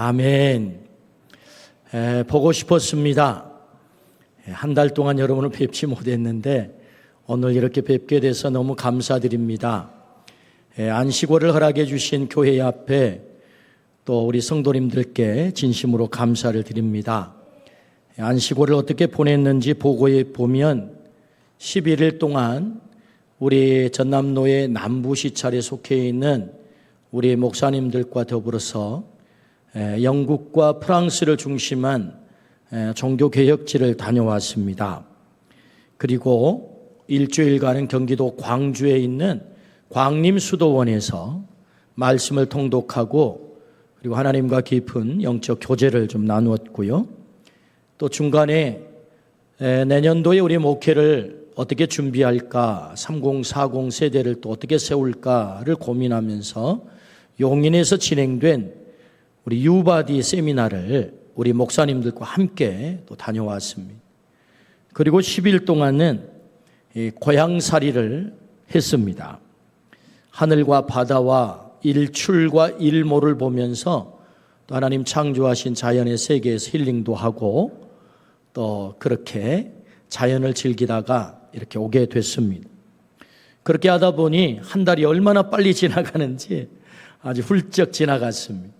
아멘. 보고 싶었습니다. 한 달 동안 여러분을 뵙지 못했는데 오늘 이렇게 뵙게 돼서 너무 감사드립니다. 안식월을 허락해 주신 교회 앞에 또 우리 성도님들께 진심으로 감사를 드립니다. 안식월을 어떻게 보냈는지 보고에 보면 11일 동안 우리 전남로의 남부시찰에 속해 있는 우리 목사님들과 더불어서 영국과 프랑스를 중심한 종교개혁지를 다녀왔습니다. 그리고 일주일간은 경기도 광주에 있는 광림수도원에서 말씀을 통독하고 그리고 하나님과 깊은 영적 교제를 좀 나누었고요. 또 중간에 내년도에 우리 목회를 어떻게 준비할까, 3040 세대를 또 어떻게 세울까를 고민하면서 용인에서 진행된 우리 유바디 세미나를 우리 목사님들과 함께 또 다녀왔습니다. 그리고 10일 동안은 고향살이를 했습니다. 하늘과 바다와 일출과 일모를 보면서 또 하나님 창조하신 자연의 세계에서 힐링도 하고 또 그렇게 자연을 즐기다가 이렇게 오게 됐습니다. 그렇게 하다 보니 한 달이 얼마나 빨리 지나가는지 아주 훌쩍 지나갔습니다.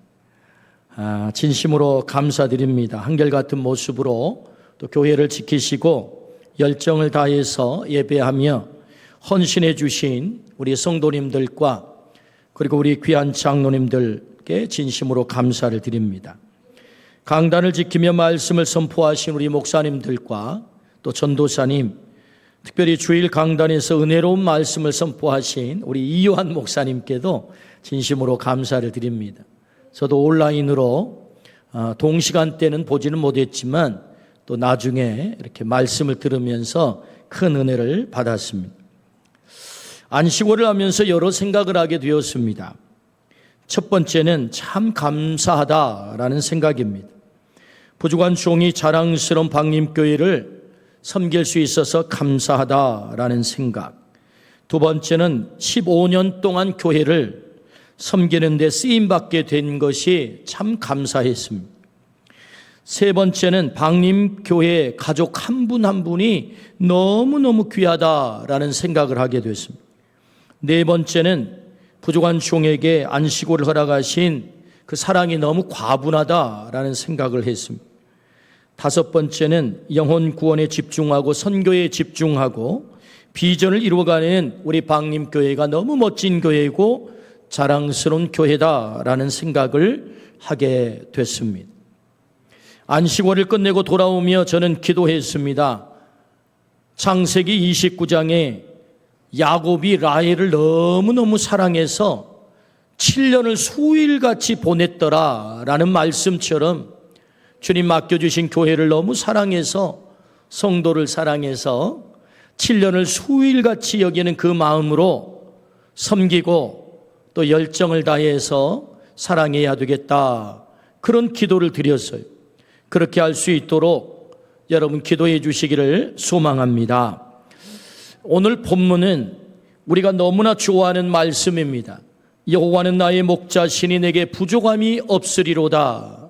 진심으로 감사드립니다. 한결같은 모습으로 또 교회를 지키시고 열정을 다해서 예배하며 헌신해 주신 우리 성도님들과 그리고 우리 귀한 장로님들께 진심으로 감사를 드립니다. 강단을 지키며 말씀을 선포하신 우리 목사님들과 또 전도사님, 특별히 주일 강단에서 은혜로운 말씀을 선포하신 우리 이요한 목사님께도 진심으로 감사를 드립니다. 저도 온라인으로 동시간대는 보지는 못했지만 또 나중에 이렇게 말씀을 들으면서 큰 은혜를 받았습니다. 안식월을 하면서 여러 생각을 하게 되었습니다. 첫 번째는 참 감사하다라는 생각입니다. 부족한 종이 자랑스러운 방림교회를 섬길 수 있어서 감사하다라는 생각. 두 번째는 15년 동안 교회를 섬기는 데 쓰임받게 된 것이 참 감사했습니다. 세 번째는 방림교회 가족 한 분 한 분이 너무너무 귀하다라는 생각을 하게 됐습니다. 네 번째는 부족한 종에게 안식월을 허락하신 그 사랑이 너무 과분하다라는 생각을 했습니다. 다섯 번째는 영혼 구원에 집중하고 선교에 집중하고 비전을 이루어가는 우리 방림교회가 너무 멋진 교회이고 자랑스러운 교회다라는 생각을 하게 됐습니다. 안식월을 끝내고 돌아오며 저는 기도했습니다. 창세기 29장에 야곱이 라헬을 너무너무 사랑해서 7년을 수일같이 보냈더라라는 말씀처럼 주님 맡겨주신 교회를 너무 사랑해서 성도를 사랑해서 7년을 수일같이 여기는 그 마음으로 섬기고 또 열정을 다해서 사랑해야 되겠다. 그런 기도를 드렸어요. 그렇게 할 수 있도록 여러분 기도해 주시기를 소망합니다. 오늘 본문은 우리가 너무나 좋아하는 말씀입니다. 여호와는 나의 목자시니 내게 부족함이 없으리로다.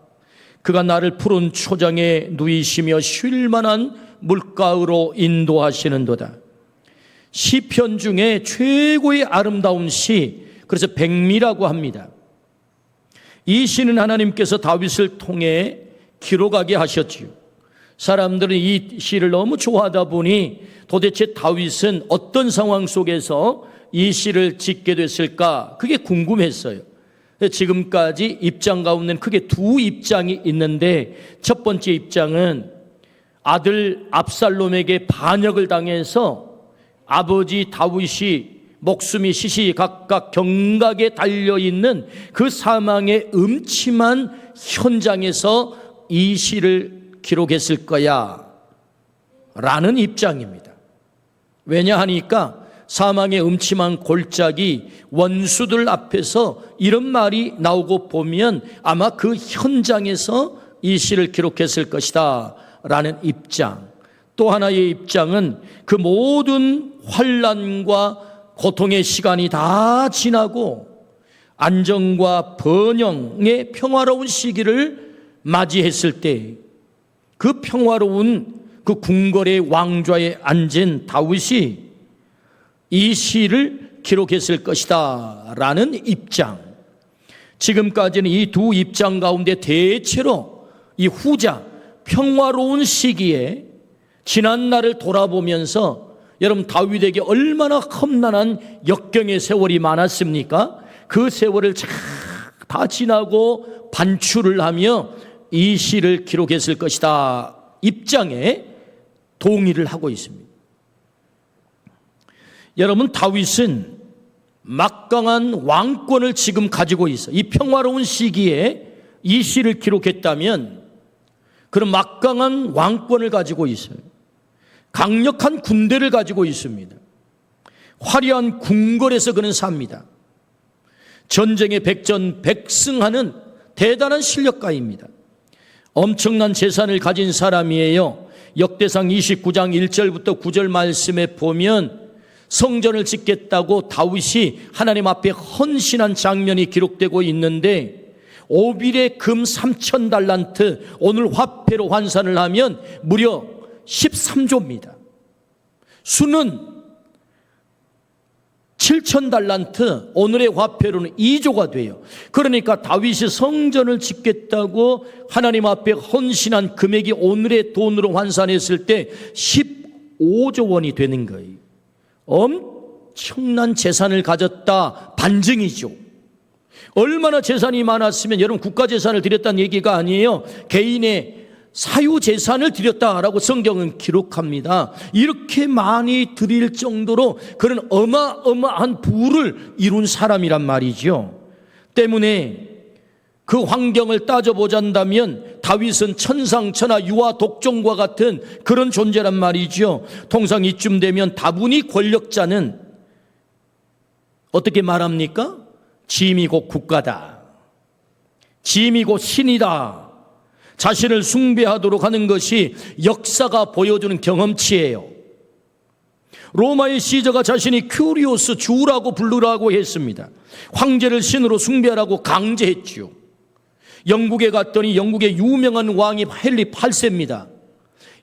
그가 나를 푸른 초장에 누이시며 쉴 만한 물가으로 인도하시는도다. 시편 중에 최고의 아름다운 시, 그래서 백미라고 합니다. 이 시는 하나님께서 다윗을 통해 기록하게 하셨지요. 사람들은 이 시를 너무 좋아하다 보니 도대체 다윗은 어떤 상황 속에서 이 시를 짓게 됐을까? 그게 궁금했어요. 지금까지 입장 가운데는 크게 두 입장이 있는데 첫 번째 입장은 아들 압살롬에게 반역을 당해서 아버지 다윗이 목숨이 시시각각 경각에 달려있는 그 사망의 음침한 현장에서 이 시를 기록했을 거야 라는 입장입니다. 왜냐하니까 사망의 음침한 골짜기 원수들 앞에서 이런 말이 나오고 보면 아마 그 현장에서 이 시를 기록했을 것이다 라는 입장. 또 하나의 입장은 그 모든 환난과 고통의 시간이 다 지나고 안정과 번영의 평화로운 시기를 맞이했을 때 그 평화로운 그 궁궐의 왕좌에 앉은 다윗이 이 시를 기록했을 것이다 라는 입장, 지금까지는 이 두 입장 가운데 대체로 이 후자 평화로운 시기에 지난 날을 돌아보면서 여러분 다윗에게 얼마나 험난한 역경의 세월이 많았습니까? 그 세월을 다 지나고 반추를 하며 이 시를 기록했을 것이다 입장에 동의를 하고 있습니다. 여러분 다윗은 막강한 왕권을 지금 가지고 있어. 이 평화로운 시기에 이 시를 기록했다면 그런 막강한 왕권을 가지고 있어요. 강력한 군대를 가지고 있습니다. 화려한 궁궐에서 그는 삽니다. 전쟁에 백전백승하는 대단한 실력가입니다. 엄청난 재산을 가진 사람이에요. 역대상 29장 1절부터 9절 말씀에 보면 성전을 짓겠다고 다윗이 하나님 앞에 헌신한 장면이 기록되고 있는데 오빌의 금 3,000달란트, 오늘 화폐로 환산을 하면 무려 13조입니다. 수는 7,000달란트, 오늘의 화폐로는 2조가 돼요. 그러니까 다윗이 성전을 짓겠다고 하나님 앞에 헌신한 금액이 오늘의 돈으로 환산했을 때 15조 원이 되는 거예요. 엄청난 재산을 가졌다 반증이죠. 얼마나 재산이 많았으면 여러분 국가 재산을 드렸다는 얘기가 아니에요. 개인의 사유 재산을 드렸다라고 성경은 기록합니다. 이렇게 많이 드릴 정도로 그런 어마어마한 부를 이룬 사람이란 말이죠. 때문에 그 환경을 따져보자면 다윗은 천상천하 유아 독종과 같은 그런 존재란 말이죠. 통상 이쯤 되면 다분히 권력자는 어떻게 말합니까? 짐이 곧 국가다, 짐이 곧 신이다, 자신을 숭배하도록 하는 것이 역사가 보여주는 경험치예요. 로마의 시저가 자신이 큐리오스 주라고 부르라고 했습니다. 황제를 신으로 숭배하라고 강제했죠. 영국에 갔더니 영국의 유명한 왕이 헨리 8세입니다.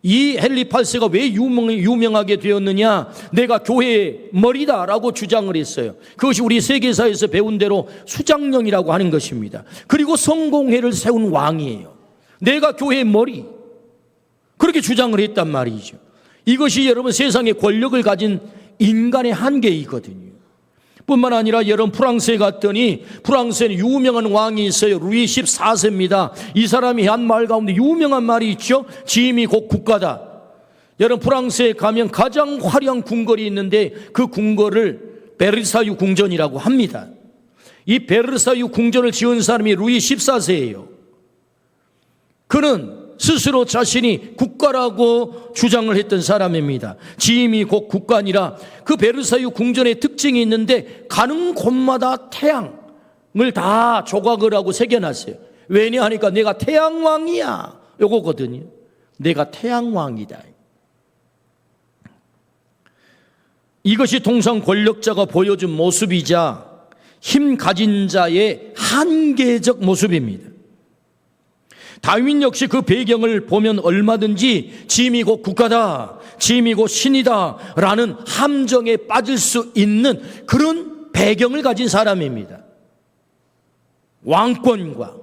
이 헨리 8세가 왜 유명하게 되었느냐? 내가 교회의 머리다라고 주장을 했어요. 그것이 우리 세계사에서 배운 대로 수장령이라고 하는 것입니다. 그리고 성공회를 세운 왕이에요. 내가 교회의 머리, 그렇게 주장을 했단 말이죠. 이것이 여러분 세상의 권력을 가진 인간의 한계이거든요. 뿐만 아니라 여러분 프랑스에 갔더니 프랑스에는 유명한 왕이 있어요. 루이 14세입니다. 이 사람이 한 말 가운데 유명한 말이 있죠. 짐이 곧 국가다. 여러분 프랑스에 가면 가장 화려한 궁궐이 있는데 그 궁궐을 베르사유 궁전이라고 합니다. 이 베르사유 궁전을 지은 사람이 루이 14세예요. 그는 스스로 자신이 국가라고 주장을 했던 사람입니다. 짐이 곧 국가니라. 그 베르사유 궁전의 특징이 있는데 가는 곳마다 태양을 다 조각을 하고 새겨놨어요. 왜냐 하니까 내가 태양왕이야, 요거거든요. 내가 태양왕이다. 이것이 통상 권력자가 보여준 모습이자 힘 가진 자의 한계적 모습입니다. 다윗 역시 그 배경을 보면 얼마든지 짐이 곧 국가다, 짐이 곧 신이다 라는 함정에 빠질 수 있는 그런 배경을 가진 사람입니다. 왕권과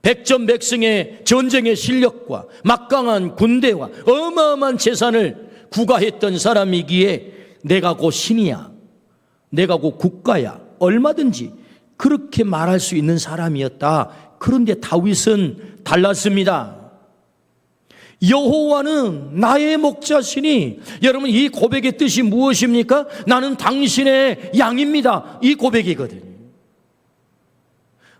백전백승의 전쟁의 실력과 막강한 군대와 어마어마한 재산을 구가했던 사람이기에 내가 곧 신이야, 내가 곧 국가야, 얼마든지 그렇게 말할 수 있는 사람이었다. 그런데 다윗은 달랐습니다. 여호와는 나의 목자시니, 여러분 이 고백의 뜻이 무엇입니까? 나는 당신의 양입니다. 이 고백이거든요.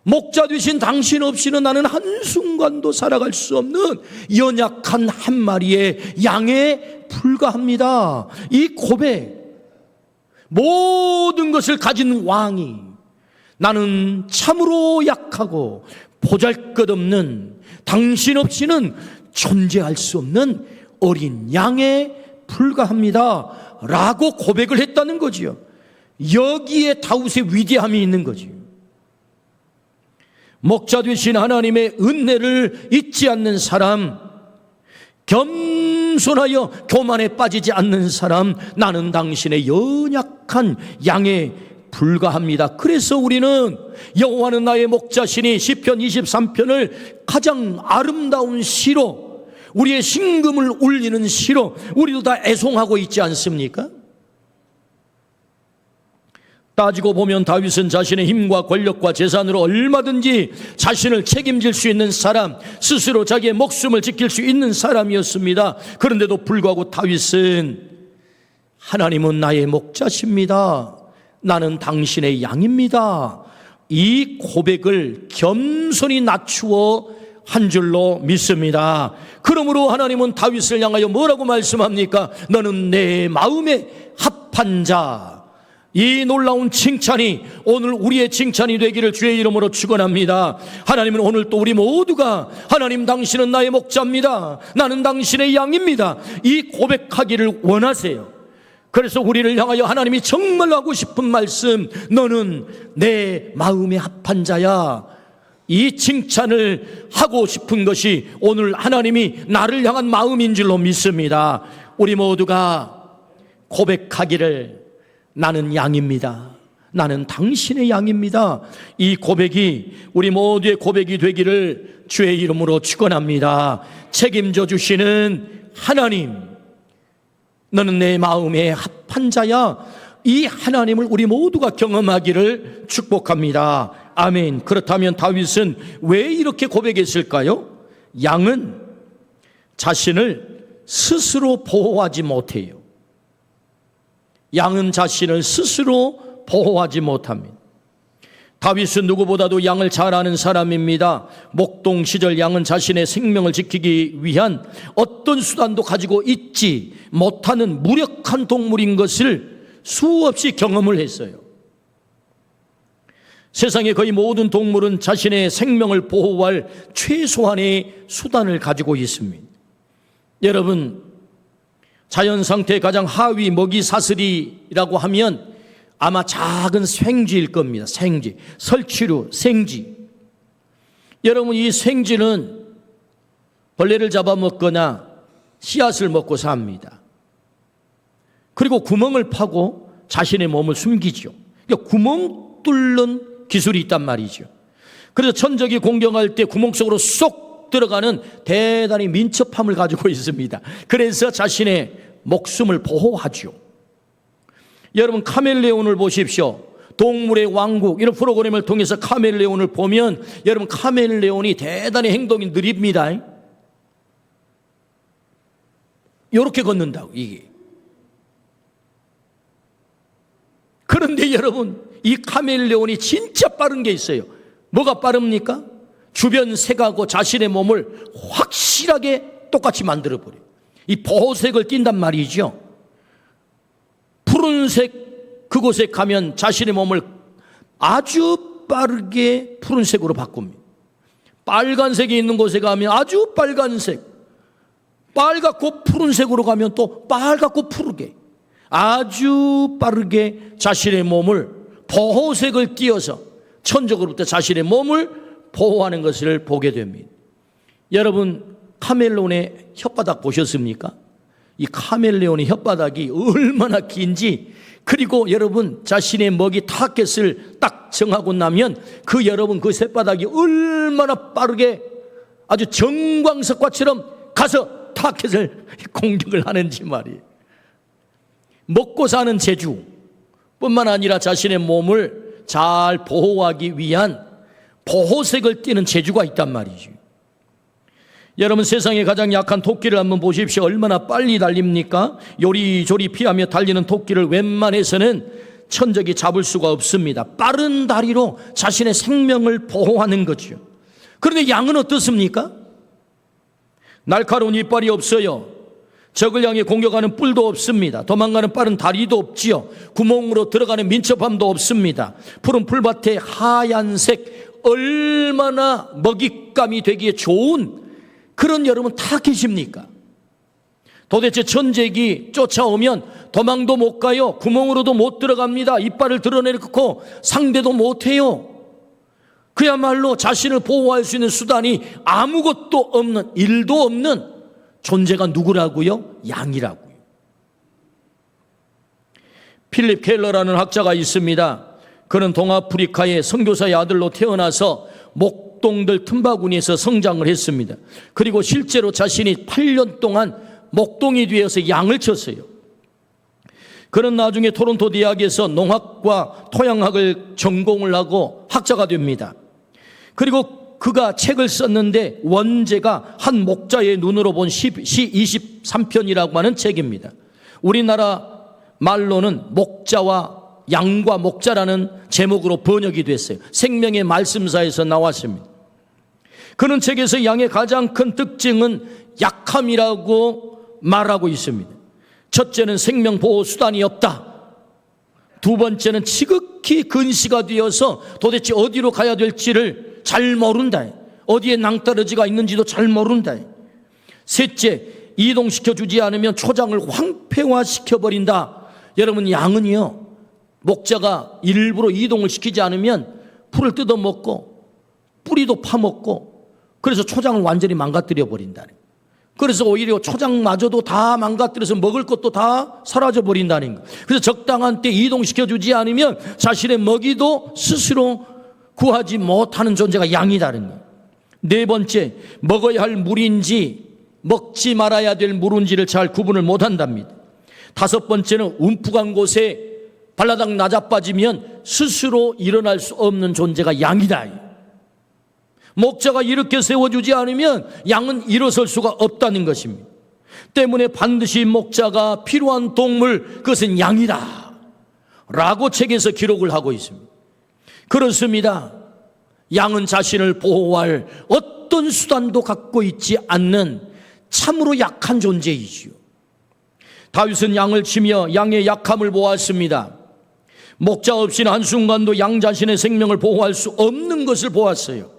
목자 되신 당신 없이는 나는 한순간도 살아갈 수 없는 연약한 한 마리의 양에 불과합니다. 이 고백, 모든 것을 가진 왕이 나는 참으로 약하고 보잘것없는, 당신 없이는 존재할 수 없는 어린 양에 불과합니다 라고 고백을 했다는 거지요. 여기에 다윗의 위대함이 있는 거지요. 목자 되신 하나님의 은혜를 잊지 않는 사람, 겸손하여 교만에 빠지지 않는 사람, 나는 당신의 연약한 양에 불과합니다. 그래서 우리는 여호와는 나의 목자시니 시편 23편을 가장 아름다운 시로, 우리의 심금을 울리는 시로 우리도 다 애송하고 있지 않습니까? 따지고 보면 다윗은 자신의 힘과 권력과 재산으로 얼마든지 자신을 책임질 수 있는 사람, 스스로 자기의 목숨을 지킬 수 있는 사람이었습니다. 그런데도 불구하고 다윗은 하나님은 나의 목자십니다. 나는 당신의 양입니다. 이 고백을 겸손히 낮추어 한 줄로 믿습니다. 그러므로 하나님은 다윗을 향하여 뭐라고 말씀합니까? 너는 내 마음에 합한 자. 이 놀라운 칭찬이 오늘 우리의 칭찬이 되기를 주의 이름으로 축원합니다. 하나님은 오늘 또 우리 모두가 하나님 당신은 나의 목자입니다. 나는 당신의 양입니다. 이 고백하기를 원하세요. 그래서 우리를 향하여 하나님이 정말 하고 싶은 말씀, 너는 내 마음에 합한 자야. 이 칭찬을 하고 싶은 것이 오늘 하나님이 나를 향한 마음인 줄로 믿습니다. 우리 모두가 고백하기를, 나는 양입니다. 나는 당신의 양입니다. 이 고백이 우리 모두의 고백이 되기를 주의 이름으로 축원합니다. 책임져 주시는 하나님, 너는 내 마음에 합한 자야. 이 하나님을 우리 모두가 경험하기를 축복합니다. 아멘. 그렇다면 다윗은 왜 이렇게 고백했을까요? 양은 자신을 스스로 보호하지 못해요. 양은 자신을 스스로 보호하지 못합니다. 다윗은 누구보다도 양을 잘 아는 사람입니다. 목동 시절 양은 자신의 생명을 지키기 위한 어떤 수단도 가지고 있지 못하는 무력한 동물인 것을 수없이 경험을 했어요. 세상의 거의 모든 동물은 자신의 생명을 보호할 최소한의 수단을 가지고 있습니다. 여러분, 자연 상태의 가장 하위 먹이 사슬이라고 하면 아마 작은 생쥐일 겁니다. 생쥐, 설치류, 생쥐. 여러분, 이 생쥐는 벌레를 잡아먹거나 씨앗을 먹고 삽니다. 그리고 구멍을 파고 자신의 몸을 숨기죠. 그러니까 구멍 뚫는 기술이 있단 말이죠. 그래서 천적이 공격할 때 구멍 속으로 쏙 들어가는 대단히 민첩함을 가지고 있습니다. 그래서 자신의 목숨을 보호하죠. 여러분, 카멜레온을 보십시오. 동물의 왕국 이런 프로그램을 통해서 카멜레온을 보면 여러분, 카멜레온이 대단히 행동이 느립니다. 이렇게 걷는다고, 이게. 그런데 여러분, 이 카멜레온이 진짜 빠른 게 있어요. 뭐가 빠릅니까? 주변 색하고 자신의 몸을 확실하게 똑같이 만들어버려요. 이 보호색을 띈단 말이죠. 푸른색 그곳에 가면 자신의 몸을 아주 빠르게 푸른색으로 바꿉니다. 빨간색이 있는 곳에 가면 아주 빨간색, 빨갛고 푸른색으로 가면 또 빨갛고 푸르게 아주 빠르게 자신의 몸을 보호색을 띄어서 천적으로부터 자신의 몸을 보호하는 것을 보게 됩니다. 여러분, 카멜레온의 혓바닥 보셨습니까? 이 카멜레온의 혓바닥이 얼마나 긴지, 그리고 여러분 자신의 먹이 타겟을 딱 정하고 나면 여러분 그 쇳바닥이 얼마나 빠르게 아주 정광석과처럼 가서 타겟을 공격을 하는지 말이에요. 먹고 사는 재주 뿐만 아니라 자신의 몸을 잘 보호하기 위한 보호색을 띠는 재주가 있단 말이죠. 여러분, 세상에 가장 약한 토끼를 한번 보십시오. 얼마나 빨리 달립니까? 요리조리 피하며 달리는 토끼를 웬만해서는 천적이 잡을 수가 없습니다. 빠른 다리로 자신의 생명을 보호하는 거죠. 그런데 양은 어떻습니까? 날카로운 이빨이 없어요. 적을 향해 공격하는 뿔도 없습니다. 도망가는 빠른 다리도 없지요. 구멍으로 들어가는 민첩함도 없습니다. 푸른 풀밭의 하얀색, 얼마나 먹잇감이 되기에 좋은 그런 여러분 타겟입니까? 도대체 천적이 쫓아오면 도망도 못 가요. 구멍으로도 못 들어갑니다. 이빨을 드러내놓고 상대도 못 해요. 그야말로 자신을 보호할 수 있는 수단이 아무것도 없는, 일도 없는 존재가 누구라고요? 양이라고요. 필립 켈러라는 학자가 있습니다. 그는 동아프리카의 선교사의 아들로 태어나서 목동들 틈바구니에서 성장을 했습니다. 그리고 실제로 자신이 8년 동안 목동이 되어서 양을 쳤어요. 그는 나중에 토론토 대학에서 농학과 토양학을 전공을 하고 학자가 됩니다. 그리고 그가 책을 썼는데 원제가 한 목자의 눈으로 본 시 23편이라고 하는 책입니다. 우리나라 말로는 목자와 양과 목자라는 제목으로 번역이 됐어요. 생명의 말씀사에서 나왔습니다. 그는 책에서 양의 가장 큰 특징은 약함이라고 말하고 있습니다. 첫째는 생명보호 수단이 없다. 두 번째는 지극히 근시가 되어서 도대체 어디로 가야 될지를 잘 모른다. 어디에 낭떠러지가 있는지도 잘 모른다. 셋째, 이동시켜주지 않으면 초장을 황폐화시켜버린다. 여러분, 양은요, 목자가 일부러 이동을 시키지 않으면 풀을 뜯어먹고 뿌리도 파먹고 그래서 초장을 완전히 망가뜨려 버린다는 거예요. 그래서 오히려 초장마저도 다 망가뜨려서 먹을 것도 다 사라져 버린다는 거예요. 그래서 적당한 때 이동시켜주지 않으면 자신의 먹이도 스스로 구하지 못하는 존재가 양이다는 거예요. 네 번째, 먹어야 할 물인지 먹지 말아야 될 물인지를 잘 구분을 못한답니다. 다섯 번째는 움푹한 곳에 발라당 낮아빠지면 스스로 일어날 수 없는 존재가 양이다. 목자가 이렇게 세워주지 않으면 양은 일어설 수가 없다는 것입니다. 때문에 반드시 목자가 필요한 동물, 그것은 양이다 라고 책에서 기록을 하고 있습니다. 그렇습니다. 양은 자신을 보호할 어떤 수단도 갖고 있지 않는 참으로 약한 존재이지요. 다윗은 양을 치며 양의 약함을 보았습니다. 목자 없이는 한순간도 양 자신의 생명을 보호할 수 없는 것을 보았어요.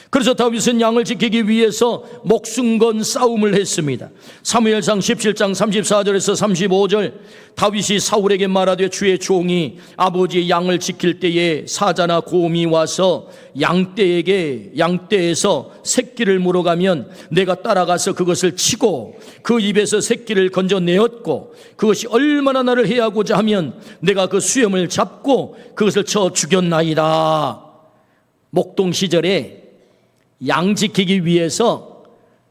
그래서 다윗은 양을 지키기 위해서 목숨 건 싸움을 했습니다. 사무엘상 17장 34절에서 35절, 다윗이 사울에게 말하되 주의 종이 아버지의 양을 지킬 때에 사자나 곰이 와서 양떼에서 새끼를 물어가면 내가 따라가서 그것을 치고 그 입에서 새끼를 건져내었고 그것이 얼마나 나를 해하고자 하면 내가 그 수염을 잡고 그것을 쳐 죽였나이다. 목동 시절에 양 지키기 위해서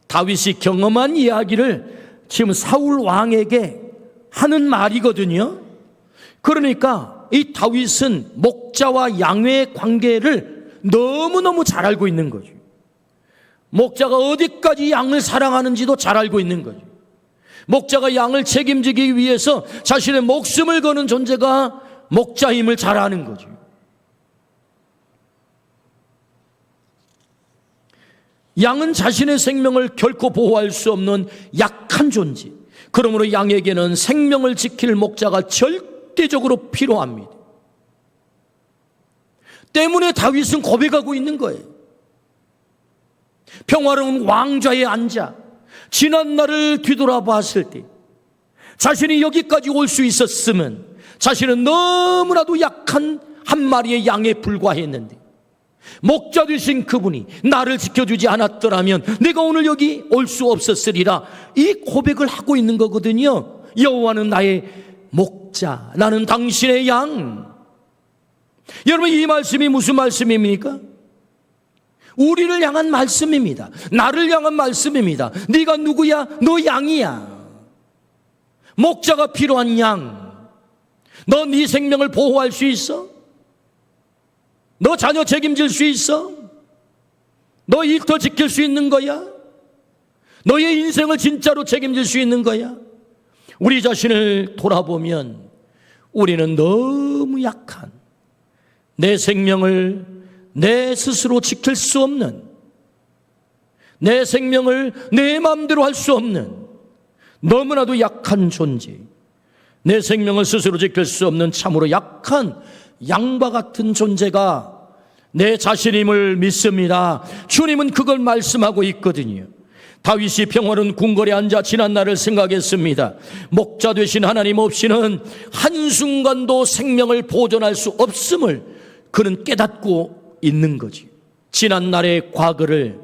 다윗이 경험한 이야기를 지금 사울 왕에게 하는 말이거든요. 그러니까 이 다윗은 목자와 양의 관계를 너무너무 잘 알고 있는 거죠. 목자가 어디까지 양을 사랑하는지도 잘 알고 있는 거죠. 목자가 양을 책임지기 위해서 자신의 목숨을 거는 존재가 목자임을 잘 아는 거죠. 양은 자신의 생명을 결코 보호할 수 없는 약한 존재. 그러므로 양에게는 생명을 지킬 목자가 절대적으로 필요합니다. 때문에 다윗은 고백하고 있는 거예요. 평화로운 왕좌에 앉아 지난 날을 뒤돌아봤을 때 자신이 여기까지 올 수 있었으면 자신은 너무나도 약한 한 마리의 양에 불과했는데 목자 되신 그분이 나를 지켜주지 않았더라면 내가 오늘 여기 올 수 없었으리라, 이 고백을 하고 있는 거거든요. 여호와는 나의 목자, 나는 당신의 양. 여러분, 이 말씀이 무슨 말씀입니까? 우리를 향한 말씀입니다. 나를 향한 말씀입니다. 네가 누구야? 너 양이야. 목자가 필요한 양. 너 네 생명을 보호할 수 있어? 너 자녀 책임질 수 있어? 너 일터 지킬 수 있는 거야? 너의 인생을 진짜로 책임질 수 있는 거야? 우리 자신을 돌아보면 우리는 너무 약한, 내 생명을 내 스스로 지킬 수 없는, 내 생명을 내 마음대로 할 수 없는 너무나도 약한 존재, 내 생명을 스스로 지킬 수 없는 참으로 약한 양과 같은 존재가 내 자신임을 믿습니다. 주님은 그걸 말씀하고 있거든요. 다윗이 평화로운 궁궐에 앉아 지난 날을 생각했습니다. 목자 되신 하나님 없이는 한순간도 생명을 보존할 수 없음을 그는 깨닫고 있는 거지. 지난 날의 과거를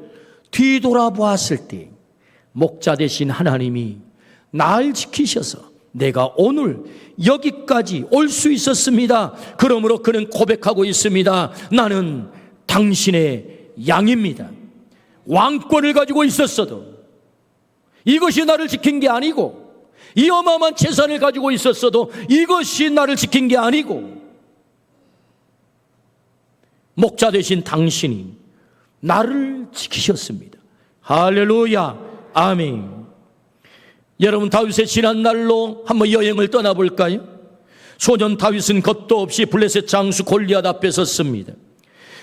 뒤돌아보았을 때 목자 되신 하나님이 날 지키셔서 내가 오늘 여기까지 올 수 있었습니다. 그러므로 그는 고백하고 있습니다. 나는 당신의 양입니다. 왕권을 가지고 있었어도, 이것이 나를 지킨 게 아니고, 이 어마어마한 재산을 가지고 있었어도 이것이 나를 지킨 게 아니고, 목자 되신 당신이 나를 지키셨습니다. 할렐루야, 아멘. 여러분, 다윗의 지난 날로 한번 여행을 떠나볼까요? 소년 다윗은 겁도 없이 블레셋 장수 골리앗 앞에 섰습니다.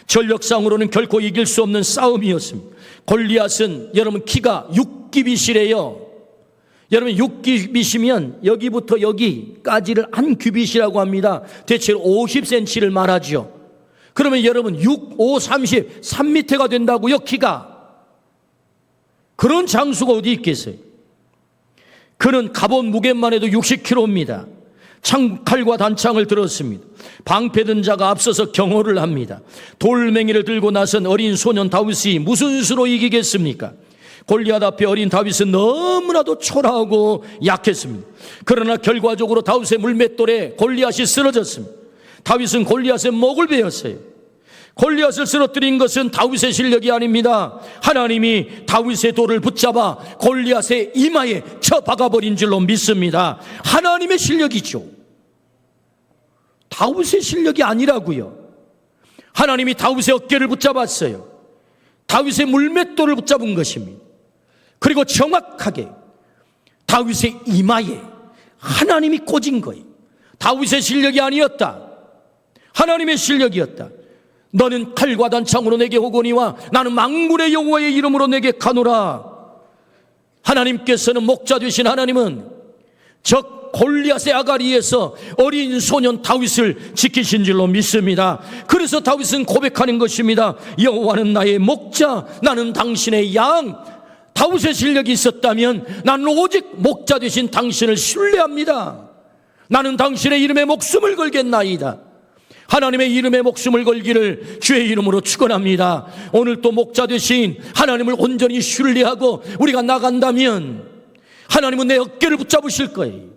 전력상으로는 결코 이길 수 없는 싸움이었습니다. 골리앗은 여러분 키가 6규빗이래요. 여러분 6규빗이면 여기부터 여기까지를 한 규빗이라고 합니다. 대체로 50cm를 말하죠. 그러면 여러분 6, 5, 30, 3m가 된다고요, 키가. 그런 장수가 어디 있겠어요? 그는 갑옷 무게만 해도 60kg입니다. 칼과 단창을 들었습니다. 방패든 자가 앞서서 경호를 합니다. 돌멩이를 들고 나선 어린 소년 다윗이 무슨 수로 이기겠습니까? 골리앗 앞에 어린 다윗은 너무나도 초라하고 약했습니다. 그러나 결과적으로 다윗의 물맷돌에 골리앗이 쓰러졌습니다. 다윗은 골리앗의 목을 베었어요. 골리앗을 쓰러뜨린 것은 다윗의 실력이 아닙니다. 하나님이 다윗의 돌을 붙잡아 골리앗의 이마에 쳐박아버린 줄로 믿습니다. 하나님의 실력이죠. 다윗의 실력이 아니라고요. 하나님이 다윗의 어깨를 붙잡았어요. 다윗의 물맷돌을 붙잡은 것입니다. 그리고 정확하게 다윗의 이마에 하나님이 꽂은 거예요. 다윗의 실력이 아니었다. 하나님의 실력이었다. 너는 칼과 단창으로 내게 오거니와 나는 만군의 여호와의 이름으로 내게 가노라. 하나님께서는, 목자 되신 하나님은 적 골리앗의 아가리에서 어린 소년 다윗을 지키신 줄로 믿습니다. 그래서 다윗은 고백하는 것입니다. 여호와는 나의 목자, 나는 당신의 양. 다윗의 실력이 있었다면 나는 오직 목자 되신 당신을 신뢰합니다. 나는 당신의 이름에 목숨을 걸겠나이다. 하나님의 이름에 목숨을 걸기를 주의 이름으로 축원합니다. 오늘 또 목자 되신 하나님을 온전히 신뢰하고 우리가 나간다면 하나님은 내 어깨를 붙잡으실 거예요.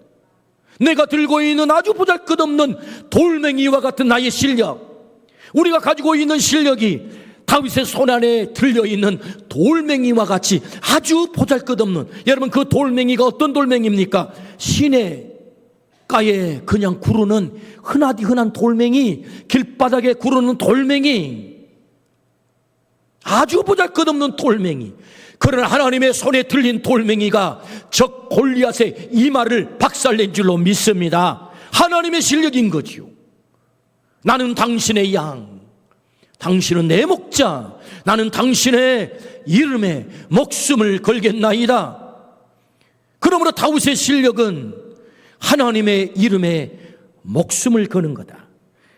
내가 들고 있는 아주 보잘것없는 돌멩이와 같은 나의 실력, 우리가 가지고 있는 실력이 다윗의 손 안에 들려있는 돌멩이와 같이 아주 보잘것없는, 여러분 그 돌멩이가 어떤 돌멩이입니까? 시내가에 그냥 구르는 흔한 돌멩이, 길바닥에 구르는 돌멩이, 아주 보잘것없는 돌멩이. 그러나 하나님의 손에 들린 돌멩이가 적 골리앗의 이마를 박살낸 줄로 믿습니다. 하나님의 실력인 거지요. 나는 당신의 양, 당신은 내 목자, 나는 당신의 이름에 목숨을 걸겠나이다. 그러므로 다윗의 실력은 하나님의 이름에 목숨을 거는 거다.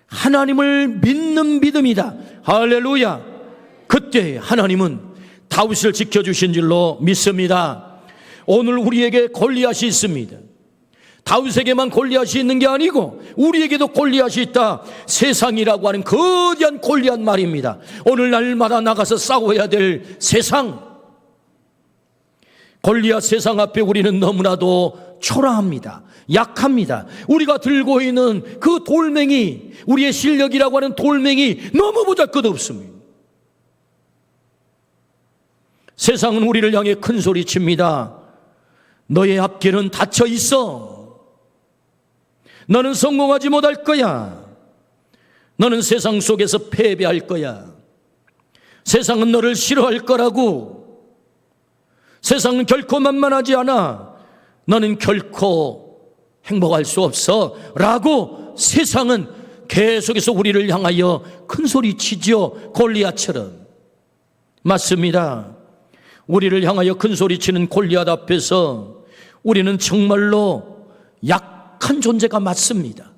하나님을 믿는 믿음이다. 할렐루야. 그때 하나님은 다윗을 지켜주신 줄로 믿습니다. 오늘 우리에게 골리앗이 있습니다. 다윗에게만 골리앗이 있는 게 아니고 우리에게도 골리앗이 있다. 세상이라고 하는 거대한 골리앗 말입니다. 오늘 날마다 나가서 싸워야 될 세상, 골리앗 세상 앞에 우리는 너무나도 초라합니다. 약합니다. 우리가 들고 있는 그 돌멩이, 우리의 실력이라고 하는 돌멩이 너무 보잘것없습니다. 세상은 우리를 향해 큰 소리 칩니다. 너의 앞길은 닫혀 있어. 너는 성공하지 못할 거야. 너는 세상 속에서 패배할 거야. 세상은 너를 싫어할 거라고. 세상은 결코 만만하지 않아. 너는 결코 행복할 수 없어 라고 세상은 계속해서 우리를 향하여 큰 소리 치죠. 골리앗처럼. 맞습니다. 우리를 향하여 큰 소리 치는 골리앗 앞에서 우리는 정말로 약한 존재가 맞습니다.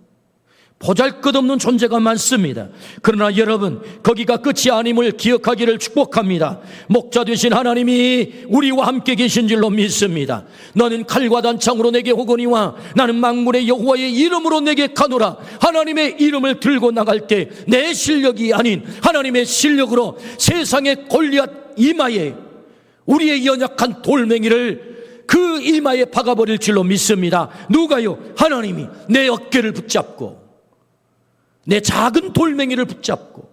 보잘것없는 존재가 많습니다. 그러나 여러분, 거기가 끝이 아님을 기억하기를 축복합니다. 목자 되신 하나님이 우리와 함께 계신 줄로 믿습니다. 너는 칼과 단창으로 내게 오거니와 나는 만군의 여호와의 이름으로 내게 가노라. 하나님의 이름을 들고 나갈 때 내 실력이 아닌 하나님의 실력으로 세상의 골리앗 이마에 우리의 연약한 돌멩이를 그 이마에 박아버릴 줄로 믿습니다. 누가요? 하나님이 내 어깨를 붙잡고 내 작은 돌멩이를 붙잡고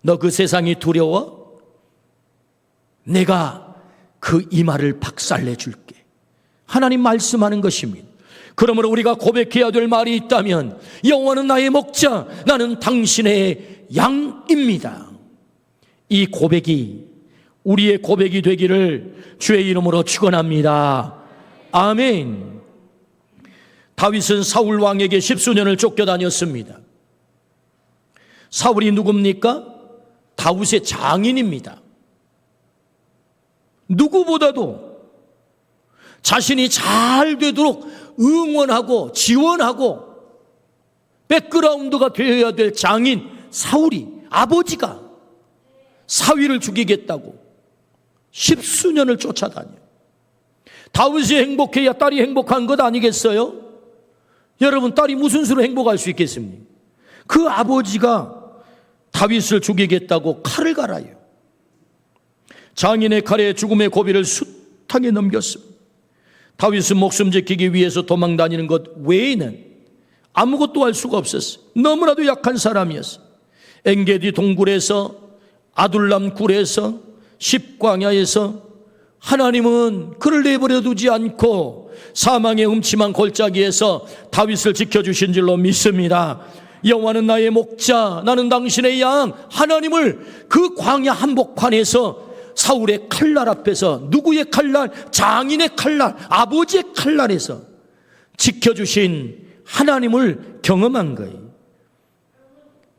너 그 세상이 두려워? 내가 그 이마를 박살내 줄게. 하나님 말씀하는 것입니다. 그러므로 우리가 고백해야 될 말이 있다면 여호와는 나의 목자, 나는 당신의 양입니다. 이 고백이 우리의 고백이 되기를 주의 이름으로 축원합니다. 아멘. 다윗은 사울 왕에게 10수년을 쫓겨다녔습니다. 사울이 누굽니까? 다윗의 장인입니다. 누구보다도 자신이 잘 되도록 응원하고 지원하고 백그라운드가 되어야 될 장인 사울이 아버지가 사위를 죽이겠다고 10수년을 쫓아다녀. 다윗이 행복해야 딸이 행복한 것 아니겠어요? 여러분, 딸이 무슨 수로 행복할 수 있겠습니까? 그 아버지가 다윗을 죽이겠다고 칼을 갈아요. 장인의 칼에 죽음의 고비를 숱하게 넘겼습니다. 다윗은 목숨 지키기 위해서 도망다니는 것 외에는 아무것도 할 수가 없었어요. 너무나도 약한 사람이었어요. 엔게디 동굴에서, 아둘람 굴에서, 십광야에서 하나님은 그를 내버려 두지 않고 사망의 음침한 골짜기에서 다윗을 지켜주신 줄로 믿습니다. 여호와는 나의 목자, 나는 당신의 양. 하나님을 그 광야 한복판에서 사울의 칼날 앞에서, 누구의 칼날? 장인의 칼날, 아버지의 칼날에서 지켜주신 하나님을 경험한 거예요.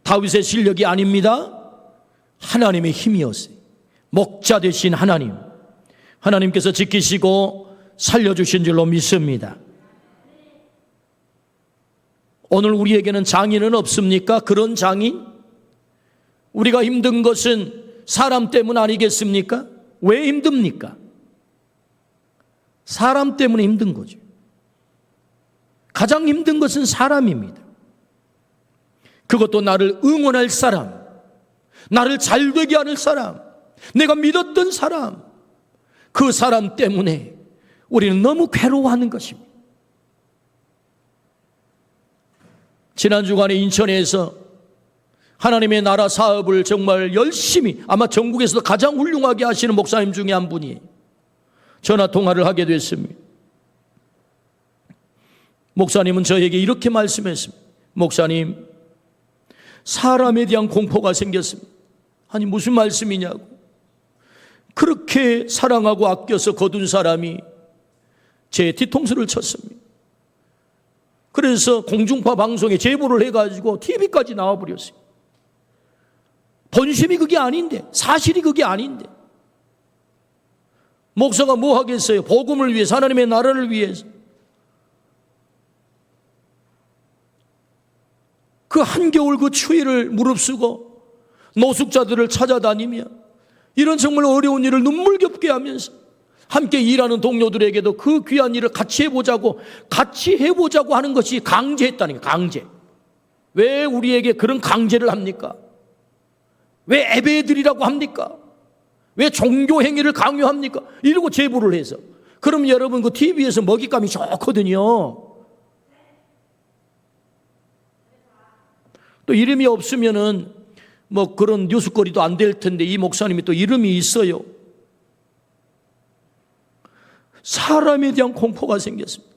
다윗의 실력이 아닙니다. 하나님의 힘이었어요. 목자 되신 하나님, 하나님께서 지키시고 살려주신 줄로 믿습니다. 오늘 우리에게는 장인은 없습니까? 그런 장인? 우리가 힘든 것은 사람 때문 아니겠습니까? 왜 힘듭니까? 사람 때문에 힘든 거죠. 가장 힘든 것은 사람입니다. 그것도 나를 응원할 사람, 나를 잘되게 하는 사람, 내가 믿었던 사람, 그 사람 때문에 우리는 너무 괴로워하는 것입니다. 지난 주간에 인천에서 하나님의 나라 사업을 정말 열심히, 아마 전국에서도 가장 훌륭하게 하시는 목사님 중에 한 분이 전화 통화를 하게 됐습니다. 목사님은 저에게 이렇게 말씀했습니다. 목사님, 사람에 대한 공포가 생겼습니다. 아니, 무슨 말씀이냐고. 그렇게 사랑하고 아껴서 거둔 사람이 제 뒤통수를 쳤습니다. 그래서 공중파 방송에 제보를 해가지고 TV까지 나와버렸어요. 본심이 그게 아닌데, 사실이 그게 아닌데, 목사가 뭐 하겠어요? 복음을 위해서, 하나님의 나라를 위해서. 그 한겨울 그 추위를 무릅쓰고 노숙자들을 찾아다니며 이런 정말 어려운 일을 눈물겹게 하면서 함께 일하는 동료들에게도 그 귀한 일을 같이 해보자고 하는 것이 강제했다는 거예요. 강제. 왜 우리에게 그런 강제를 합니까? 왜 예배드리라고 합니까? 왜 종교 행위를 강요합니까? 이러고 제보를 해서. 그럼 여러분, 그 TV에서 먹잇감이 좋거든요. 또 이름이 없으면은 뭐 그런 뉴스거리도 안 될 텐데 이 목사님이 또 이름이 있어요. 사람에 대한 공포가 생겼습니다.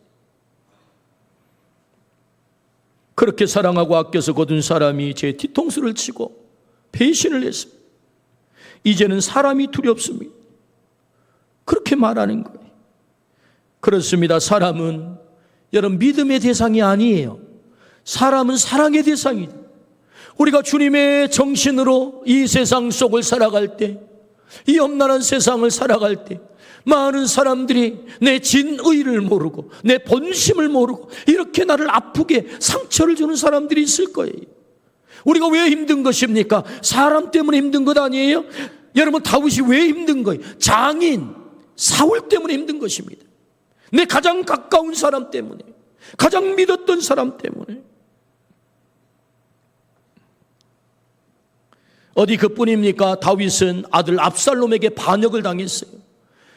그렇게 사랑하고 아껴서 거둔 사람이 제 뒤통수를 치고 배신을 했습니다. 이제는 사람이 두렵습니다. 그렇게 말하는 거예요. 그렇습니다. 사람은 여러분 믿음의 대상이 아니에요. 사람은 사랑의 대상이다. 우리가 주님의 정신으로 이 세상 속을 살아갈 때 이 험난한 세상을 살아갈 때 많은 사람들이 내 진의를 모르고 내 본심을 모르고 이렇게 나를 아프게 상처를 주는 사람들이 있을 거예요. 우리가 왜 힘든 것입니까? 사람 때문에 힘든 것 아니에요? 여러분, 다윗이 왜 힘든 거예요? 장인 사울 때문에 힘든 것입니다. 내 가장 가까운 사람 때문에, 가장 믿었던 사람 때문에. 어디 그뿐입니까? 다윗은 아들 압살롬에게 반역을 당했어요.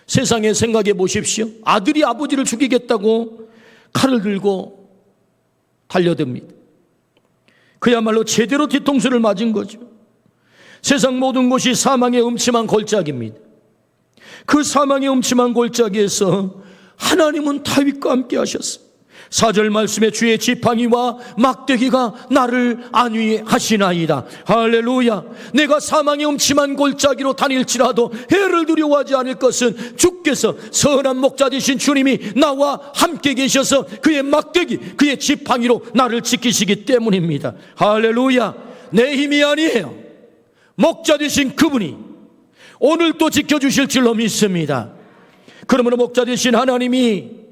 세상에 생각해 보십시오. 아들이 아버지를 죽이겠다고 칼을 들고 달려듭니다. 그야말로 제대로 뒤통수를 맞은 거죠. 세상 모든 것이 사망의 음침한 골짜기입니다. 그 사망의 음침한 골짜기에서 하나님은 다윗과 함께 하셨어요. 4절 말씀에 주의 지팡이와 막대기가 나를 안위하시나이다. 할렐루야. 내가 사망의 음침한 골짜기로 다닐지라도 해를 두려워하지 않을 것은 주께서 선한 목자 되신 주님이 나와 함께 계셔서 그의 막대기, 그의 지팡이로 나를 지키시기 때문입니다. 할렐루야. 내 힘이 아니에요. 목자 되신 그분이 오늘 또 지켜주실 줄로 믿습니다. 그러므로 목자 되신 하나님이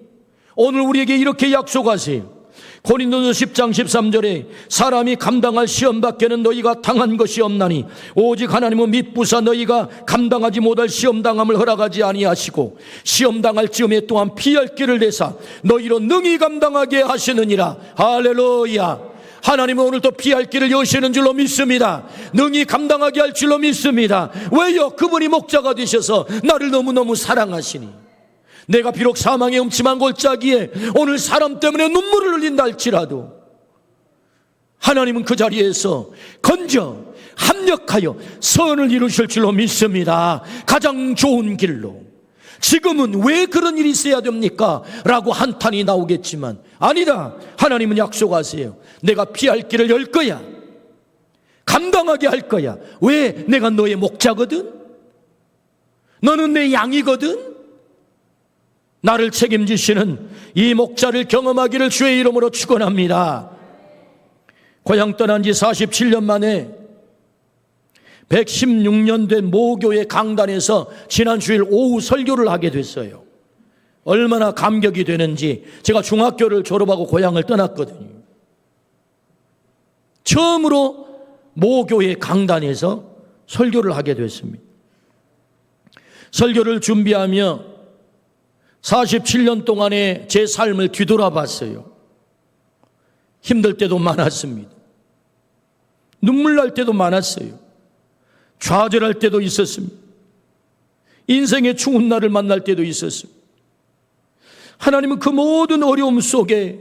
오늘 우리에게 이렇게 약속하세요. 고린도서 10장 13절에 사람이 감당할 시험 밖에는 너희가 당한 것이 없나니 오직 하나님은 미쁘사 너희가 감당하지 못할 시험당함을 허락하지 아니하시고 시험당할 즈음에 또한 피할 길을 내사 너희로 능히 감당하게 하시느니라. 할렐루야. 하나님은 오늘 또 피할 길을 여시는 줄로 믿습니다. 능히 감당하게 할 줄로 믿습니다. 왜요? 그분이 목자가 되셔서 나를 너무너무 사랑하시니. 내가 비록 사망의 음침한 골짜기에 오늘 사람 때문에 눈물을 흘린다 할지라도 하나님은 그 자리에서 건져 합력하여 선을 이루실 줄로 믿습니다. 가장 좋은 길로. 지금은 왜 그런 일이 있어야 됩니까? 라고 한탄이 나오겠지만 아니다. 하나님은 약속하세요. 내가 피할 길을 열 거야. 감당하게 할 거야. 왜? 내가 너의 목자거든. 너는 내 양이거든. 나를 책임지시는 이 목자를 경험하기를 주의 이름으로 축원합니다. 고향 떠난 지 47년 만에 116년 된 모교의 강단에서 지난 주일 오후 설교를 하게 됐어요. 얼마나 감격이 되는지. 제가 중학교를 졸업하고 고향을 떠났거든요. 처음으로 모교의 강단에서 설교를 하게 됐습니다. 설교를 준비하며 47년 동안의 제 삶을 뒤돌아봤어요. 힘들 때도 많았습니다. 눈물 날 때도 많았어요. 좌절할 때도 있었습니다. 인생의 추운 날을 만날 때도 있었습니다. 하나님은 그 모든 어려움 속에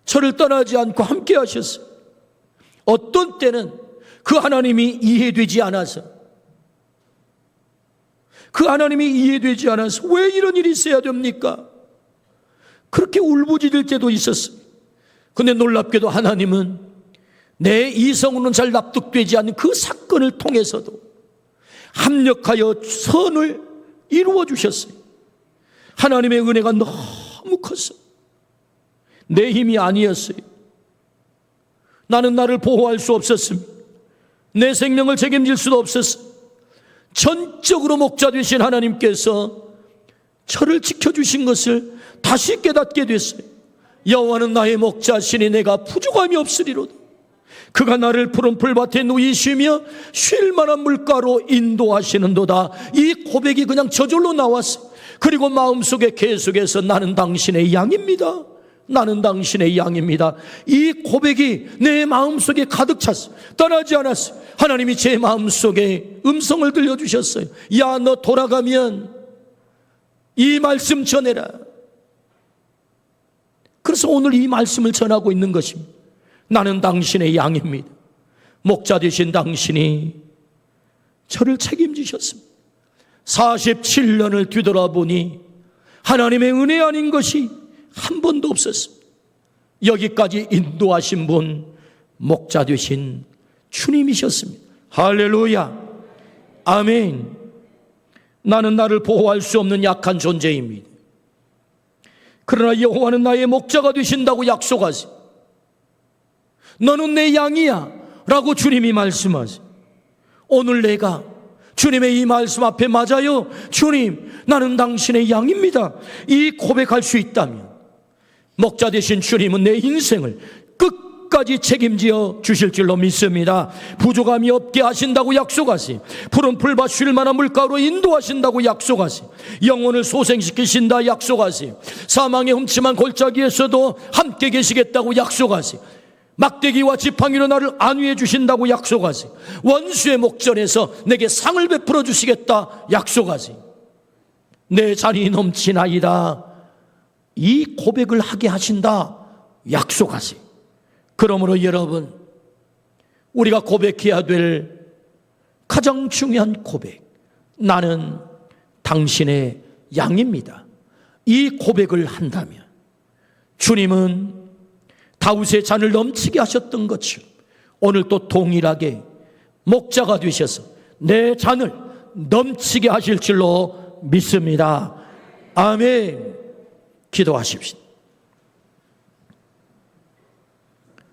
저를 떠나지 않고 함께 하셨어요. 어떤 때는 그 하나님이 이해되지 않아서 왜 이런 일이 있어야 됩니까? 그렇게 울부짖을 때도 있었어요. 근데 놀랍게도 하나님은 내 이성으로는 잘 납득되지 않는 그 사건을 통해서도 합력하여 선을 이루어 주셨어요. 하나님의 은혜가 너무 컸어요. 내 힘이 아니었어요. 나는 나를 보호할 수 없었습니다. 내 생명을 책임질 수도 없었어요. 전적으로 목자 되신 하나님께서 저를 지켜주신 것을 다시 깨닫게 됐어요. 여호와는 나의 목자시니 내가 부족함이 없으리로다. 그가 나를 푸른 풀밭에 누이시며 쉴 만한 물가로 인도하시는도다. 이 고백이 그냥 저절로 나왔어요. 그리고 마음속에 계속해서 나는 당신의 양입니다. 나는 당신의 양입니다. 이 고백이 내 마음속에 가득 찼어요. 떠나지 않았어요. 하나님이 제 마음속에 음성을 들려주셨어요. 야, 너 돌아가면 이 말씀 전해라. 그래서 오늘 이 말씀을 전하고 있는 것입니다. 나는 당신의 양입니다. 목자 되신 당신이 저를 책임지셨습니다. 47년을 뒤돌아보니 하나님의 은혜 아닌 것이 한 번도 없었습니다. 여기까지 인도하신 분 목자 되신 주님이셨습니다. 할렐루야. 아멘. 나는 나를 보호할 수 없는 약한 존재입니다. 그러나 여호와는 나의 목자가 되신다고 약속하세요. 너는 내 양이야 라고 주님이 말씀하세요. 오늘 내가 주님의 이 말씀 앞에 맞아요. 주님, 나는 당신의 양입니다. 이 고백할 수 있다면 목자 되신 주님은 내 인생을 끝까지 책임지어 주실 줄로 믿습니다. 부족함이 없게 하신다고 약속하시, 푸른 풀밭 쉴 만한 물가로 인도하신다고 약속하시, 영혼을 소생시키신다 약속하시, 사망의 흠침한 골짜기에서도 함께 계시겠다고 약속하시, 막대기와 지팡이로 나를 안위해 주신다고 약속하시, 원수의 목전에서 내게 상을 베풀어 주시겠다 약속하시, 내 잔이 넘치나이다 이 고백을 하게 하신다 약속하시. 그러므로 여러분, 우리가 고백해야 될 가장 중요한 고백, 나는 당신의 양입니다. 이 고백을 한다면 주님은 다윗의 잔을 넘치게 하셨던 것처럼 오늘 또 동일하게 목자가 되셔서 내 잔을 넘치게 하실 줄로 믿습니다. 아멘. 기도하십시오.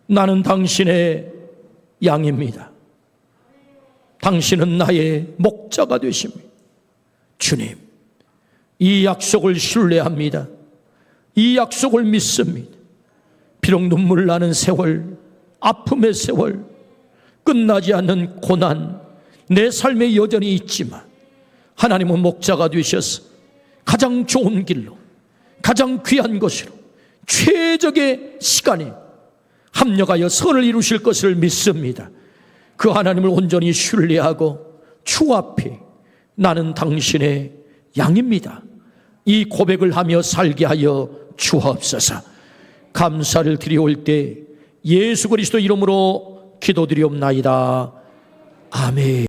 나는 당신의 양입니다. 당신은 나의 목자가 되십니다. 주님, 이 약속을 신뢰합니다. 이 약속을 믿습니다. 비록 눈물 나는 세월, 아픔의 세월, 끝나지 않는 고난, 내 삶에 여전히 있지만 하나님은 목자가 되셔서 가장 좋은 길로, 가장 귀한 것으로, 최적의 시간에 합력하여 선을 이루실 것을 믿습니다. 그 하나님을 온전히 신뢰하고 주 앞에 나는 당신의 양입니다. 이 고백을 하며 살게 하여 주옵소서. 감사를 드리올 때 예수 그리스도 이름으로 기도드리옵나이다. 아멘.